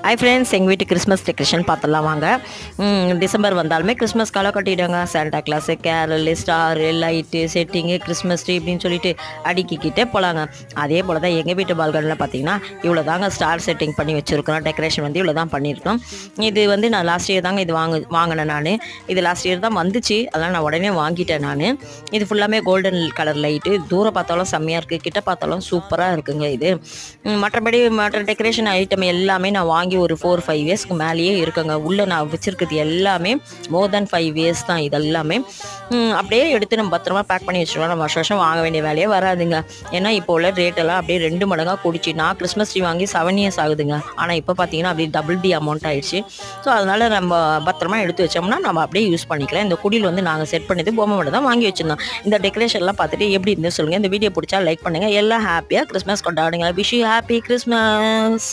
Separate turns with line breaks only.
Hi friends, எங்கள் வீட்டு Christmas decoration பார்த்துடலாம் வாங்க. டிசம்பர் வந்தாலுமே கிறிஸ்மஸ் காலம் கட்டிவிடுங்க. Santa Claus, carol, star, light, setting, Christmas tree இப்படின்னு சொல்லிட்டு அடுக்கிக்கிட்டே போகலாங்க. அதே போல் தான் எங்கள் வீட்டு பால்கனியில் பார்த்தீங்கன்னா இவ்வளோ தாங்க ஸ்டார் செட்டிங் பண்ணி வச்சுருக்கோம். டெக்கரேஷன் வந்து இவ்வளோ தான் பண்ணியிருக்கோம். இது வந்து நான் லாஸ்ட் இயர் தாங்க இது வாங்கினேன். நான் இது லாஸ்ட் இயர் தான் வந்துச்சு, அதெல்லாம் நான் உடனே வாங்கிட்டேன். நான் இது ஃபுல்லாமே கோல்டன் கலர் லைட்டு. தூரம் பார்த்தாலும் செம்மையாக இருக்குது, கிட்ட பார்த்தாலும் சூப்பராக இருக்குங்க. இது மற்ற டெக்கரேஷன் ஐட்டம் எல்லாமே நான் வாங்கி ஒரு 4-5 இயர்ஸ்க்கு மேலேயே இருக்குங்க. உள்ளே நான் வச்சுருக்கிறது எல்லாமே மோர் தென் 5 இயர்ஸ் தான். இதெல்லாமே அப்படியே எடுத்து நம்ம பத்திரமா பேக் பண்ணி வச்சுருவோம். நம்ம வருஷம் வாங்க வேண்டிய வேலையே வராதுங்க. ஏன்னா இப்போ உள்ள ரேட்டெல்லாம் அப்படியே 2 மடங்காக கூடிச்சு. நான் கிறிஸ்மஸ் ட்ரீ வாங்கி 7 இயர்ஸ் ஆகுதுங்க. ஆனால் இப்போ பார்த்தீங்கன்னா அப்படியே டபுள் டி அமௌண்ட் ஆயிடுச்சு. ஸோ அதனால் நம்ம பத்திரமா எடுத்து வச்சோம்னா நம்ம அப்படியே யூஸ் பண்ணிக்கலாம். இந்த குடியில் வந்து நாங்கள் செட் பண்ணது பொம்மை மட்டும் தான் வாங்கி வச்சுருந்தோம். இந்த டெக்கரேஷன்லாம் பார்த்துட்டு எப்படி இருந்து சொல்லுங்கள். இந்த வீடியோ பிடிச்சா லைக் பண்ணுங்கள். எல்லாம் ஹாப்பியாக கிறிஸ்மஸ் கொண்டாடுங்க. Wish you happy Christmas.